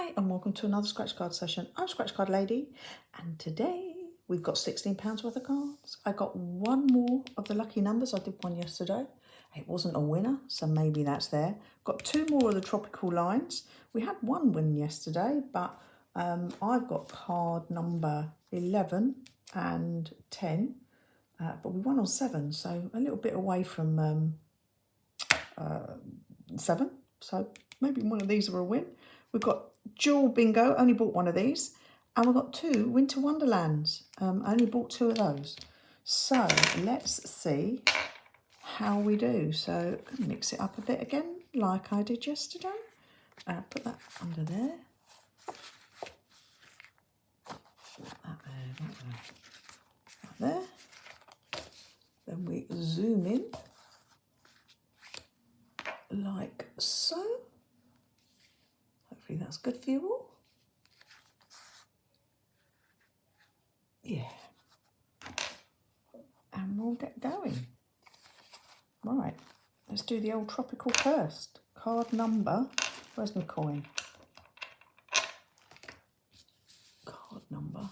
Hi and welcome to another scratch card session. I'm Scratch Card Lady and today we've got £16 worth of cards. I got one more of the lucky numbers. I did one yesterday. It wasn't a winner, so maybe that's there. Got two more of the tropical lines. We had one win yesterday, but I've got card number 11 and 10, but we won on 7, so a little bit away from 7. So maybe one of these are a win. We've got Jewel Bingo, only bought one of these. And we've got 2 Winter Wonderlands. I only bought 2 of those. So let's see how we do. So I'm gonna mix it up a bit again, like I did yesterday. Put that under there. That there. Then we zoom in like so. Hopefully that's good for you all. Yeah. And we'll get going. Right, let's do the old tropical first. Card number, where's my coin? Card number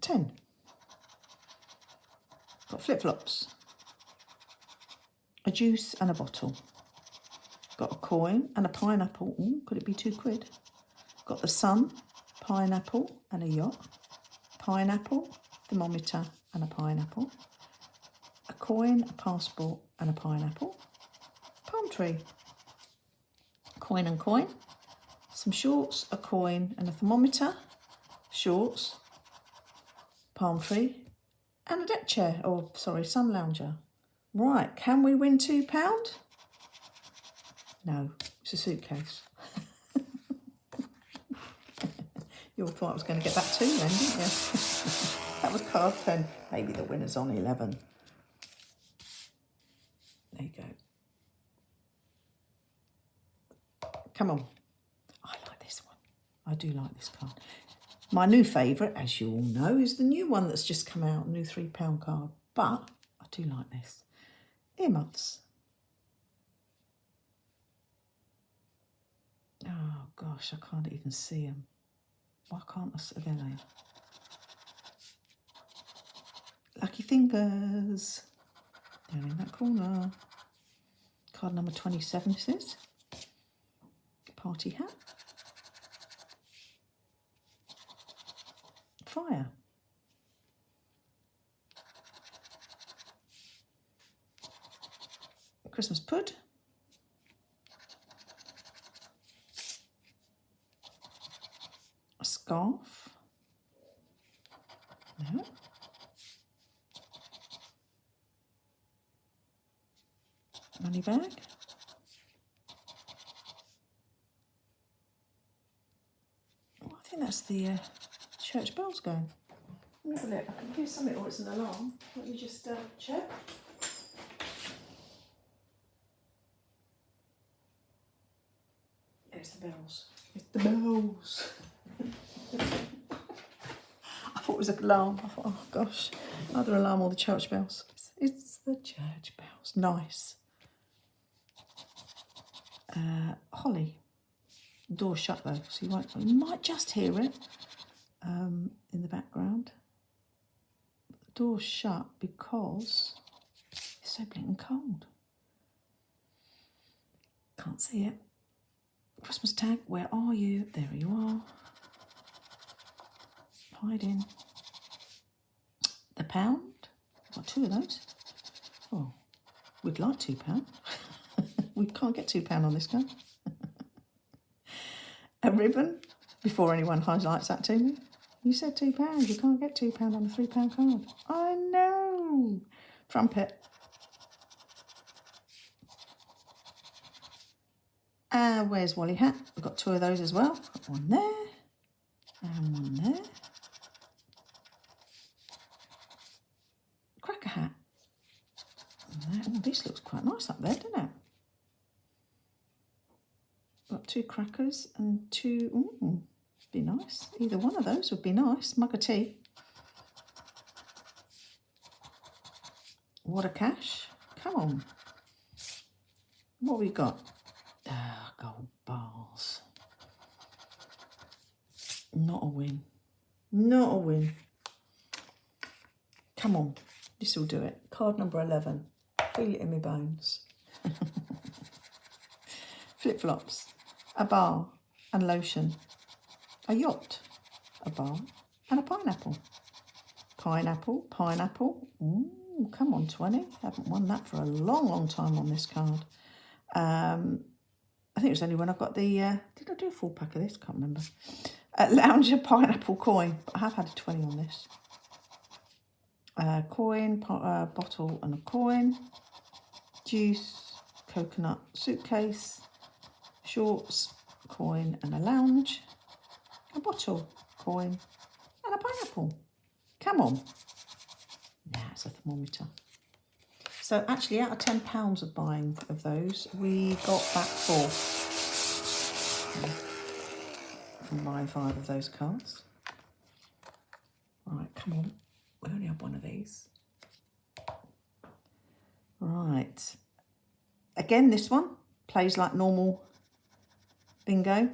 10. Got flip-flops, a juice and a bottle. Got a coin and a pineapple. Ooh, could it be £2? Got the sun, pineapple and a yacht. Pineapple, thermometer and a pineapple. A coin, a passport and a pineapple. Palm tree. Coin and coin. Some shorts, a coin and a thermometer. Shorts, palm tree and a deck chair. Oh, sorry, sun lounger. Right, can we win £2? No, it's a suitcase. You all thought I was going to get that too then, didn't you? That was card 10. Maybe the winner's on 11. There you go. Come on. I like this one. I do like this card. My new favourite, as you all know, is the new one that's just come out, new £3 card. But I do like this. Earmuffs. Oh gosh, I can't even see them. Why can't I see? There they are. Lucky fingers. Down in that corner. Card number 27 is this. Party hat. Fire. Christmas pud. A scarf. No. Money bag. Oh, I think that's the church bells going. Let me have a look. I can hear something or it's an alarm. Let me just check. It's the bells. It's the bells. I thought it was an alarm. I thought, oh gosh, either alarm or the church bells. It's the church bells. Nice. Holly. Door shut though, so you might just hear it in the background. The door's shut because it's so blinking cold. Can't see it. Christmas tag, where are you? There you are. Hiding. The pound. Got 2 of those. Oh, we'd like £2. We can't get £2 on this go. A ribbon. Before anyone highlights that to me. You said £2. You can't get £2 on a £3 card. I know. Trumpet. Where's Wally hat? We've got 2 of those as well. Got one there and one there. Cracker hat. Oh, this looks quite nice up there, doesn't it? Got 2 crackers and 2. Ooh, be nice. Either one of those would be nice. Mug of tea. What a cash. Come on. What have we got? Gold bar. bars. Not a win. Not a win. Come on, this will do it. Card number 11. Feel it in my bones. Flip-flops, a bar and lotion, a yacht, a bar and a pineapple. Pineapple, pineapple. Ooh, come on, 20. Haven't won that for a long, long time on this card. I think it was only when I got the, did I do a full pack of this? Can't remember. Lounger pineapple coin, but I have had a 20 on this. Coin, bottle and a coin. Juice, coconut suitcase. Shorts, coin and a lounge. A bottle, coin and a pineapple. Come on. Now it's a thermometer. So actually out of £10 of buying of those, we got back 4 from buying 5 of those cards. Right, come on. We only have one of these. Right. Again, this one plays like normal bingo,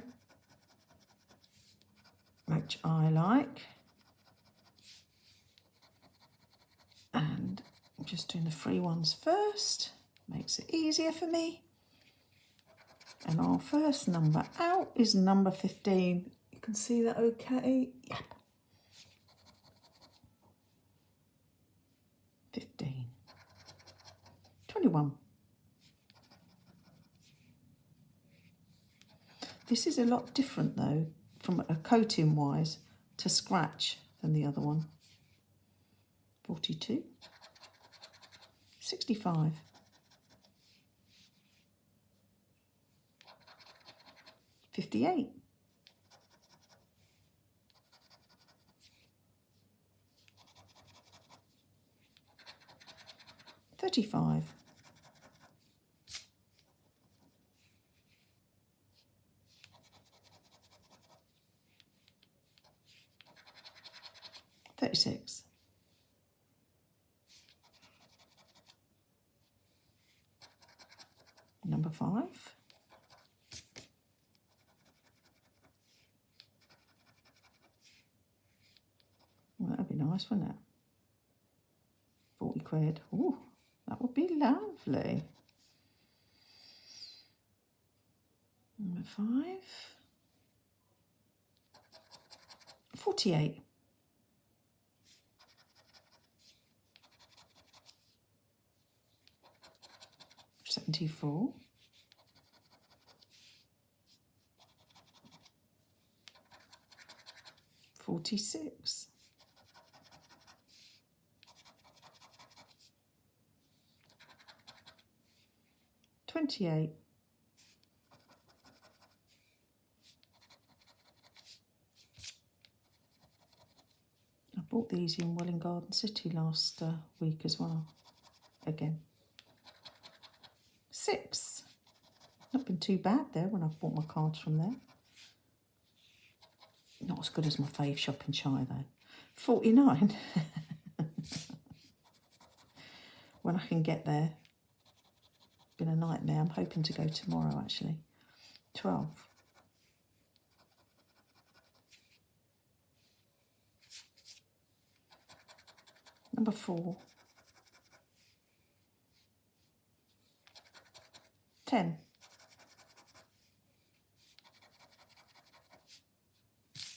which I like. And I'm just doing the free ones first. Makes it easier for me. And our first number out is number 15. You can see that okay? Yep. 15. 21. This is a lot different though, from a coating wise, to scratch than the other one. 42. 65. 58. 35. 36. 5. Well, that'd be nice, wouldn't it? 40 quid. Ooh, that would be lovely. Number 5. 48. 74. 46. 28. 'I bought these in Welwyn Garden City last week as well. Again. 6. Not been too bad there when I've bought my cards from there. Not as good as my fave shop in Chai though. 49. When I can get there. Been a nightmare. I'm hoping to go tomorrow actually. 12. Number 4. 10.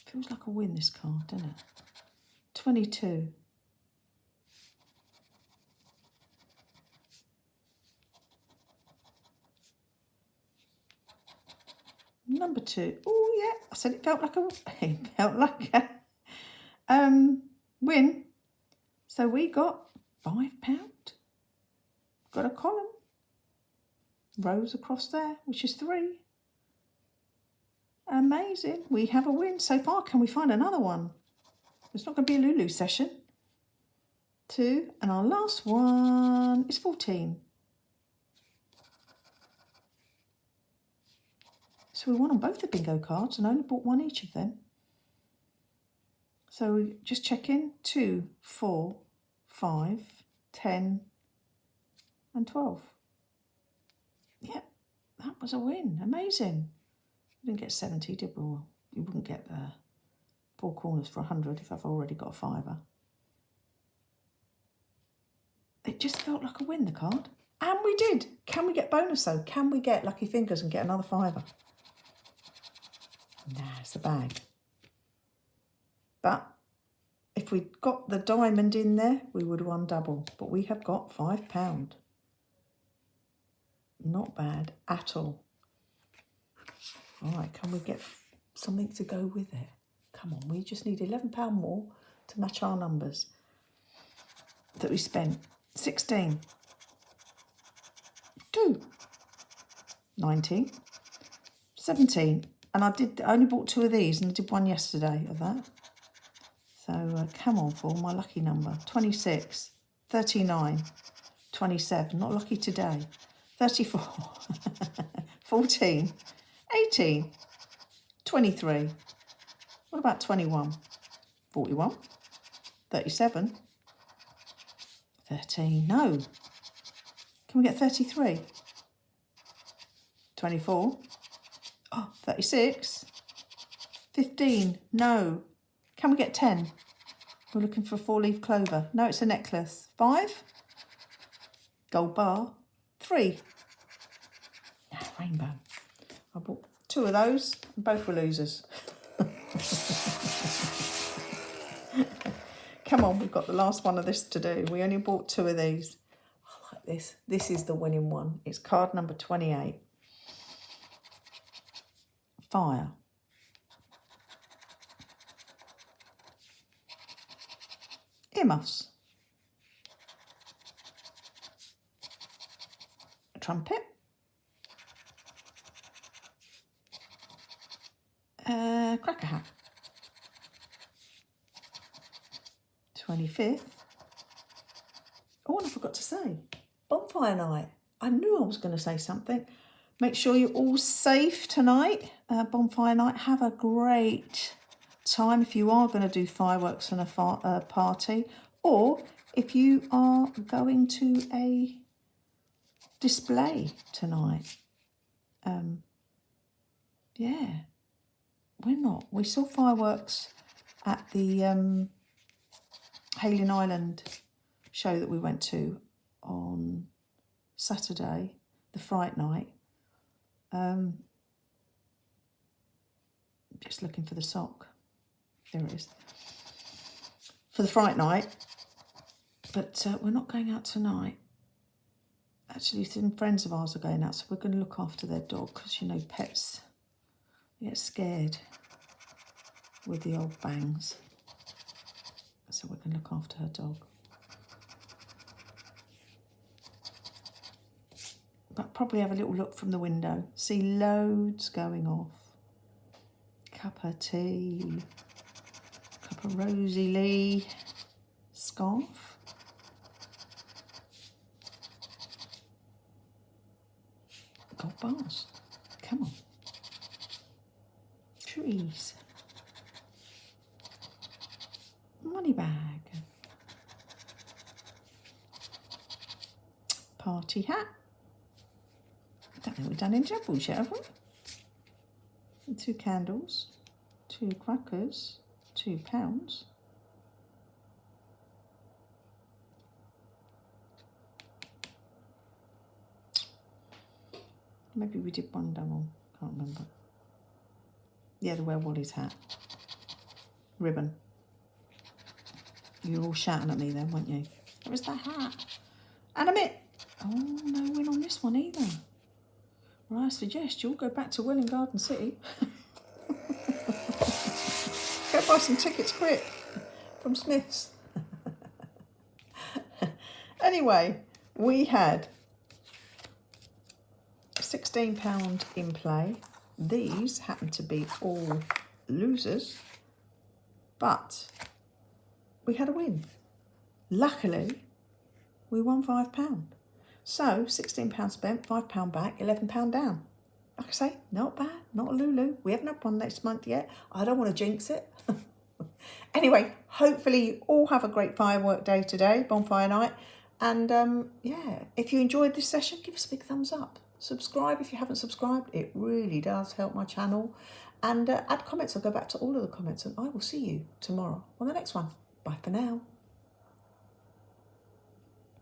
Feels like a win, this card, doesn't it? 22. 2. Oh yeah, I said it felt like a win. So we got £5. Got a column. Rows across there, which is 3. Amazing. We have a win so far. Can we find another one? It's not going to be a Lulu session. 2. And our last one is 14. So we won on both the bingo cards and only bought 1 each of them. So we just check in. 2, 4, 5, 10 and 12. Yeah, that was a win. Amazing. We didn't get 70, did we? Well, you wouldn't get the 4 corners for 100 if I've already got a fiver. It just felt like a win, the card. And we did. Can we get bonus though? Can we get lucky fingers and get another fiver? Nah, it's a bag. But if we'd got the diamond in there, we would have won double. But we have got £5. Not bad at all. All right, can we get something to go with it? Come on, we just need £11 more to match our numbers that we spent. 16. 2. 19. 17. And I only bought 2 of these and I did one yesterday of that. So come on for my lucky number. 26. 39. 27. Not lucky today. 34. 14. 18. 23. What about 21? 41. 37. 13. No. Can we get 33? 24. Oh, 36. 15. No. Can we get 10? We're looking for a 4-leaf clover. No, it's a necklace. 5. Gold bar. 3. Rainbow. I bought 2 of those and both were losers. Come on, we've got the last one of this to do. We only bought 2 of these. I like this. This is the winning one. It's card number 28. Fire. Earmuffs. A trumpet. Cracker hat. 25th. Oh, and I forgot to say, bonfire night. I knew I was going to say something. Make sure you're all safe tonight. Bonfire night. Have a great time if you are going to do fireworks and a party, or if you are going to a display tonight. Yeah, we're not. We saw fireworks at the Hailing Island show that we went to on Saturday, the Fright night. Just looking for the sock. There it is. For the Fright night. But we're not going out tonight. Actually, some friends of ours are going out, so we're going to look after their dog because, you know, pets get scared with the old bangs. So we can look after her dog. But probably have a little look from the window. See loads going off. Cup of tea. Cup of Rosie Lee. Scarf. Gold bars. Come on. Trees. Money bag. Party hat. I don't think we've done any jabbles yet, have we? And 2 candles, 2 crackers, £2. Maybe we did one double, can't remember. Yeah, the Wear Wally's hat. Ribbon. You were all shouting at me then, weren't you? Where's the hat? And a mitt. Oh, no win on this one either. Well, I suggest you all go back to Welwyn Garden City. Go buy some tickets quick from Smith's. Anyway, we had £16 in play. These happen to be all losers, but we had a win. Luckily, we won £5. So, £16 spent, £5 back, £11 down. Like I say, not bad, not a Lulu. We haven't had one next month yet. I don't want to jinx it. Anyway, hopefully you all have a great firework day today, bonfire night. And yeah, if you enjoyed this session, give us a big thumbs up. Subscribe if you haven't subscribed. It really does help my channel. And add comments. I'll go back to all of the comments, and I will see you tomorrow on the next one. Bye for now.